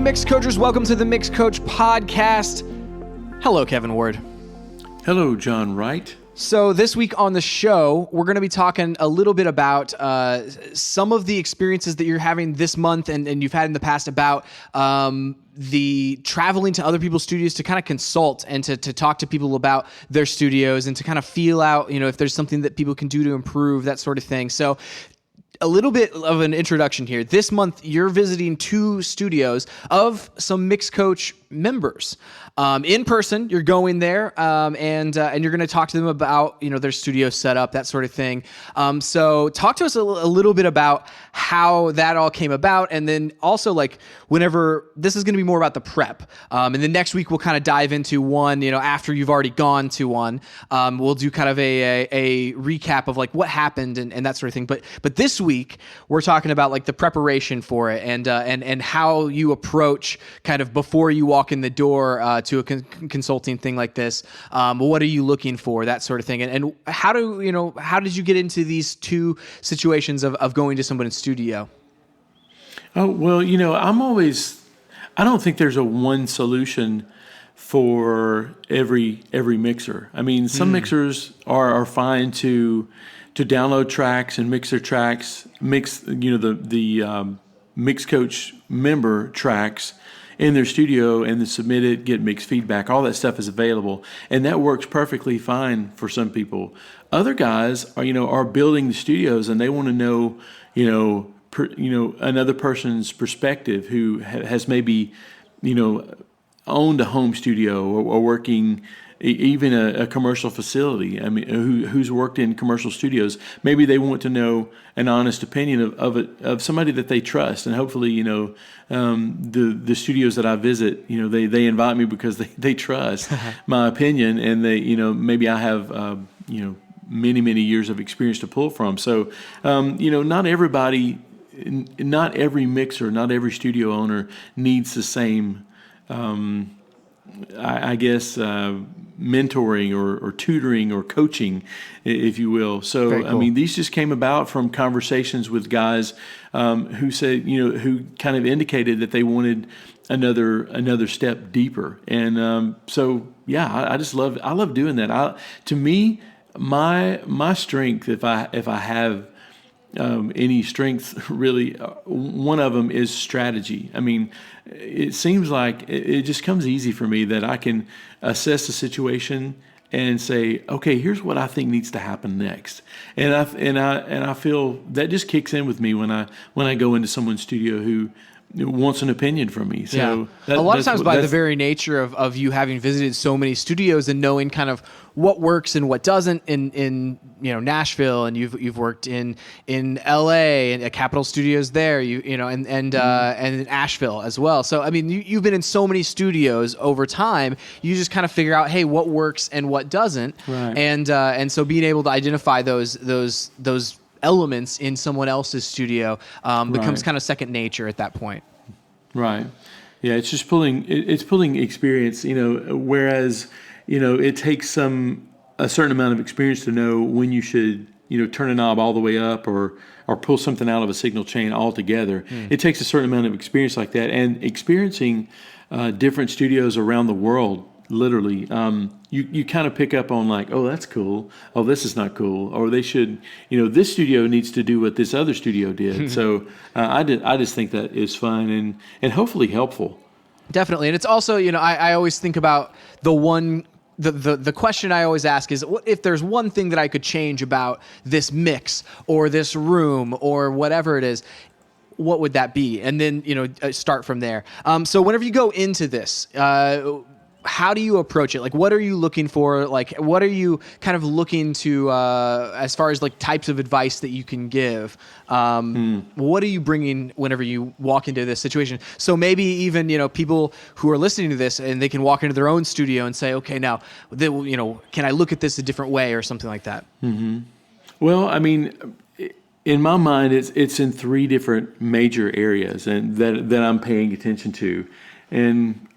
MixCoachers, welcome to the MixCoach podcast. Hello, Kevin Ward. Hello, John Wright. So this week on the show, we're going to be talking a little bit about some of the experiences that you're having this month and you've had in the past about the traveling to other people's studios to kind of consult and to talk to people about their studios and to kind of feel out, if there's something that people can do to improve, that sort of thing. So a little bit of an introduction here. This month, you're visiting 2 studios of some MixCoach members. In person, you're going there, and you're going to talk to them about, their studio setup, that sort of thing. So talk to us a little bit about how that all came about, and then also whenever this is going to be more about the prep. And then next week we'll kind of dive into one, after you've already gone to one. We'll do kind of a recap of what happened and that sort of thing. But this week we're talking about the preparation for it and how you approach kind of before you walk in the door to a consulting thing like this. What are you looking for, that sort of thing, and how did you get into these 2 situations of going to someone's studio? Oh, well, I don't think there's a one solution for every mixer. I mean, some mixers are fine to download tracks and mix their tracks, mix the MixCoach member tracks in their studio and then submit it, get mixed feedback. All that stuff is available, and that works perfectly fine for some people. Other guys are building the studios, and they want to know another person's perspective who has maybe owned a home studio or working even a commercial facility. I mean, who's worked in commercial studios. Maybe they want to know an honest opinion of somebody that they trust, and hopefully, the studios that I visit, they invite me because they trust my opinion, and they, maybe I have, many years of experience to pull from. So, not everybody, not every mixer, not every studio owner needs the same, I guess, mentoring or tutoring or coaching, if you will. So, cool. I mean, these just came about from conversations with guys who said, who kind of indicated that they wanted another step deeper. And so, yeah, I love doing that. To me, my strength, if I have any strength, really, one of them is strategy. I mean, it seems like it just comes easy for me that I can assess the situation and say, okay, here's what I think needs to happen next. And I feel that just kicks in with me when I go into someone's studio who wants an opinion from me. So a lot of times, by the very nature of you having visited so many studios and knowing kind of what works and what doesn't in Nashville, and you've worked in LA and at Capitol Studios there, and in Asheville as well. So I mean, you've been in so many studios over time. You just kind of figure out, hey, what works and what doesn't, right. And so being able to identify those elements in someone else's studio becomes kind of second nature at that point. Right. Yeah, it's just pulling experience, whereas, it takes a certain amount of experience to know when you should, turn a knob all the way up or pull something out of a signal chain altogether. It takes a certain amount of experience like that, and experiencing different studios around the world. Literally, you kind of pick up on oh, that's cool. Oh, this is not cool. Or they should, this studio needs to do what this other studio did. So I just think that is fun and hopefully helpful. Definitely, and it's also, I always think about the question I always ask is, what if there's one thing that I could change about this mix or this room or whatever it is? What would that be? And then start from there. So whenever you go into this, how do you approach it? What are you looking for? What are you kind of looking to, as far as types of advice that you can give? What are you bringing whenever you walk into this situation? So maybe even, people who are listening to this and they can walk into their own studio and say, okay, now, can I look at this a different way or something like that? Mm-hmm. Well, I mean, in my mind, it's in 3 different major areas and that I'm paying attention to. And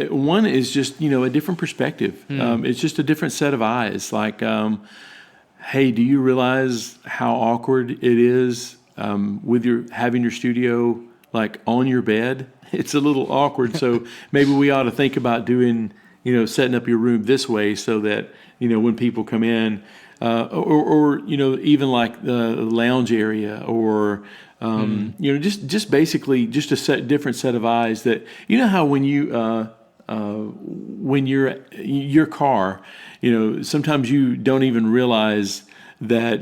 one is just, a different perspective. It's just a different set of eyes. Hey, do you realize how awkward it is with having your studio on your bed? it's a little awkward. So maybe we ought to think about doing, setting up your room this way so that, when people come in, or even like the lounge area, or just basically just a different set of eyes. That how when you're your car, sometimes you don't even realize that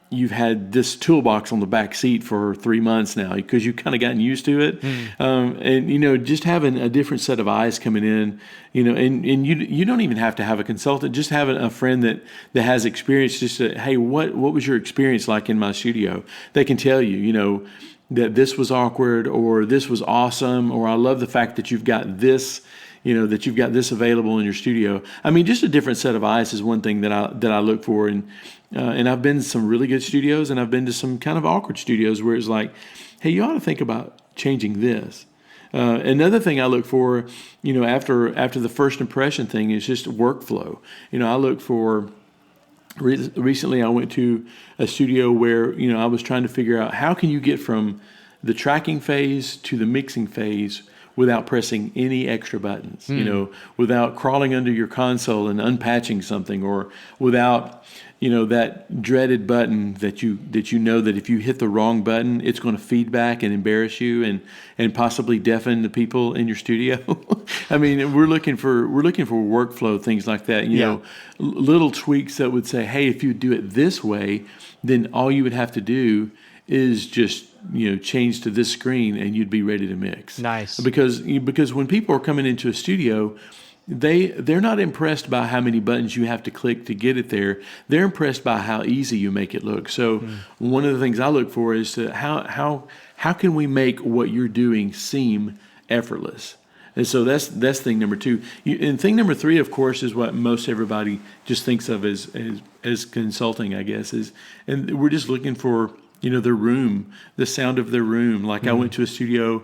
you've had this toolbox on the back seat for 3 months now because you've kind of gotten used to it. And just having a different set of eyes coming in, and you don't even have to have a consultant, just having a friend that has experience. Just to, hey, what was your experience like in my studio? They can tell you, that this was awkward, or this was awesome, or I love the fact that you've got this, that you've got this available in your studio. I mean, just a different set of eyes is one thing that I look for. And I've been to some really good studios, and I've been to some kind of awkward studios where it's like, hey, you ought to think about changing this. Another thing I look for, after the first impression thing is just workflow. I look for. Recently, I went to a studio where, I was trying to figure out how can you get from the tracking phase to the mixing phase without pressing any extra buttons, without crawling under your console and unpatching something, or without, that dreaded button that that if you hit the wrong button, it's going to feedback and embarrass you and possibly deafen the people in your studio. I mean, we're looking for workflow, things like that, little tweaks that would say, hey, if you do it this way, then all you would have to do is just change to this screen and you'd be ready to mix. Nice. Because when people are coming into a studio, they're not impressed by how many buttons you have to click to get it there. They're impressed by how easy you make it look. So one of the things I look for is to how can we make what you're doing seem effortless? And so that's thing number 2. And thing number 3, of course, is what most everybody just thinks of as consulting, I guess, and we're just looking for their room, the sound of their room. Like I went to a studio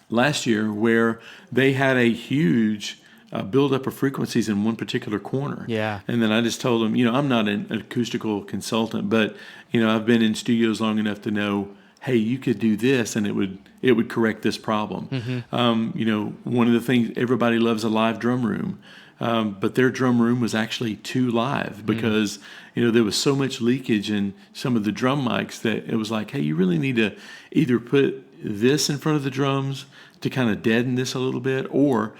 last year where they had a huge buildup of frequencies in one particular corner. Yeah. And then I just told them, I'm not an acoustical consultant, but I've been in studios long enough to know, hey, you could do this and it would correct this problem. One of the things, everybody loves a live drum room. But their drum room was actually too live because, there was so much leakage in some of the drum mics that it was like, hey, you really need to either put this in front of the drums to kind of deaden this a little bit, or,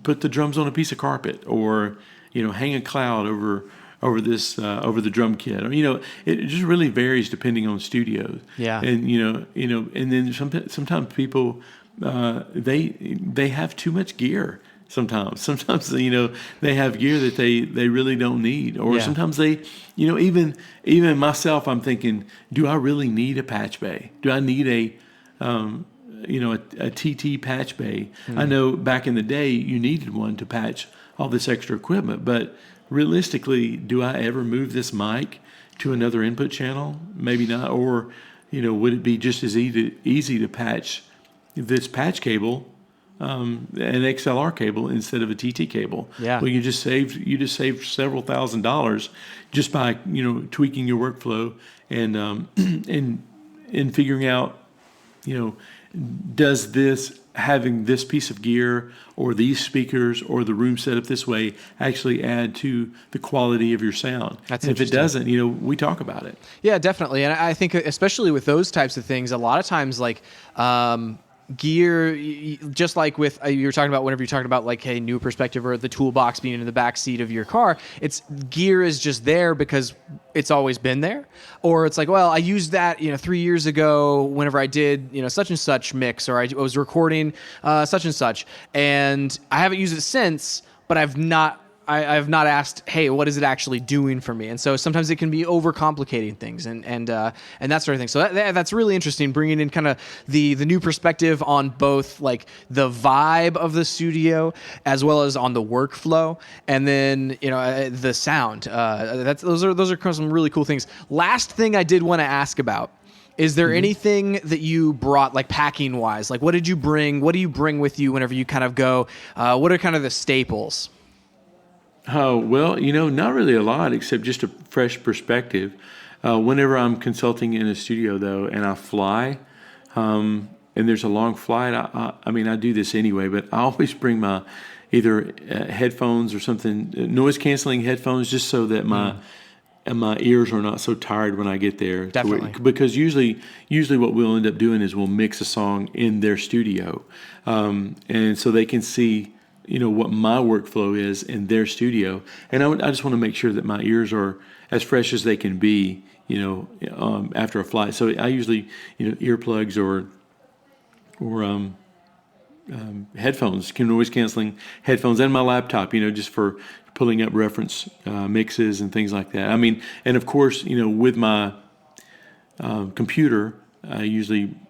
put the drums on a piece of carpet, or, hang a cloud over over the drum kit. Or, it just really varies depending on studios. Yeah. And and then sometimes people they have too much gear. Sometimes they have gear that they really don't need, or sometimes they, even myself, I'm thinking, do I really need a patch bay? Do I need a TT patch bay? I know back in the day you needed one to patch all this extra equipment, but realistically, do I ever move this mic to another input channel? Maybe not. Or, would it be just as easy to patch this patch cable, an XLR cable, instead of a TT cable? Yeah. Well, you just saved several $1,000s just by tweaking your workflow and figuring out, does having this piece of gear or these speakers or the room set up this way actually add to the quality of your sound? That's and if it doesn't, we talk about it. Yeah, definitely. And I think especially with those types of things, a lot of times gear, just like with you were talking about whenever you're talking about like, hey, new perspective or the toolbox being in the back seat of your car, it's gear is just there because it's always been there. Or it's like, well, I used that 3 years ago whenever I did such and such mix, or I was recording such and such, and I haven't used it since, but I've not asked, hey, what is it actually doing for me? And so sometimes it can be overcomplicating things and that sort of thing. So that's really interesting, bringing in kind of the new perspective on both like the vibe of the studio as well as on the workflow, and then the sound. Those are some really cool things. Last thing I did want to ask about. Is there anything that you brought, like packing wise? Like, what did you bring? What do you bring with you whenever you kind of go? What are kind of the staples? Oh, well, not really a lot, except just a fresh perspective. Whenever I'm consulting in a studio, though, and I fly, and there's a long flight, I mean, I do this anyway, but I always bring my either headphones or something, noise canceling headphones, just so that my ears are not so tired when I get there. Definitely. Because usually what we'll end up doing is we'll mix a song in their studio, and so they can see, what my workflow is in their studio. And I just want to make sure that my ears are as fresh as they can be, after a flight. So I usually, earplugs or headphones, noise canceling headphones, and my laptop, just for pulling up reference mixes and things like that. I mean, and of course, with my computer,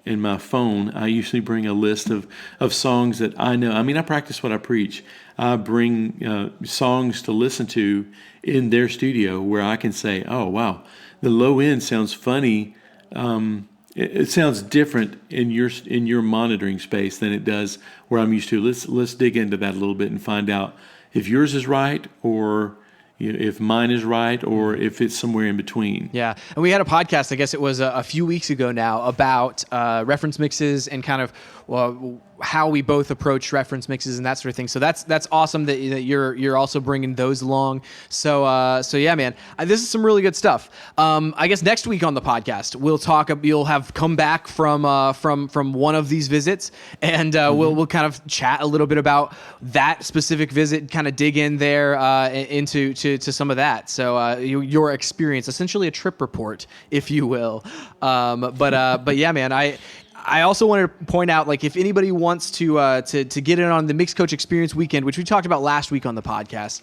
in my phone, I usually bring a list of songs that I know. I mean, I practice what I preach. I bring songs to listen to in their studio where I can say, oh, wow, the low end sounds funny. It sounds different in your monitoring space than it does where I'm used to. Let's dig into that a little bit and find out if yours is right, or if mine is right, or if it's somewhere in between. Yeah. And we had a podcast, I guess it was a few weeks ago now, about reference mixes and kind of how we both approach reference mixes and that sort of thing. So that's awesome that you're also bringing those along. So yeah, man, this is some really good stuff. I guess next week on the podcast, you'll have come back from one of these visits, and we'll kind of chat a little bit about that specific visit, kind of dig in there into some of that. So your experience, essentially a trip report, if you will. But yeah, man, I also wanted to point out, like, if anybody wants to get in on the MixCoach Experience Weekend, which we talked about last week on the podcast,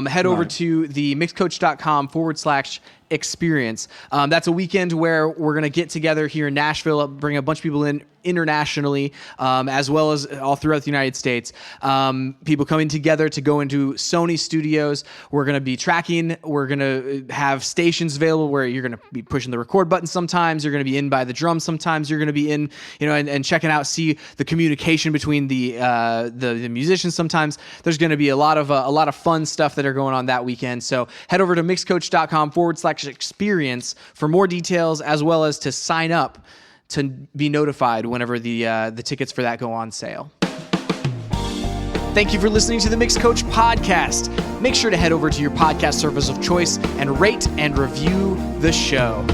head over to the mixcoach.com/experience. That's a weekend where we're going to get together here in Nashville, bring a bunch of people in internationally, as well as all throughout the United States. People coming together to go into Sony studios. We're going to be tracking. We're going to have stations available where you're going to be pushing the record button sometimes. You're going to be in by the drums sometimes. You're going to be in, and checking out, see the communication between the musicians sometimes. There's going to be a lot of fun stuff that are going on that weekend. So head over to mixcoach.com/experience for more details, as well as to sign up to be notified whenever the tickets for that go on sale. Thank you for listening to the MixCoach podcast. Make sure to head over to your podcast service of choice and rate and review the show.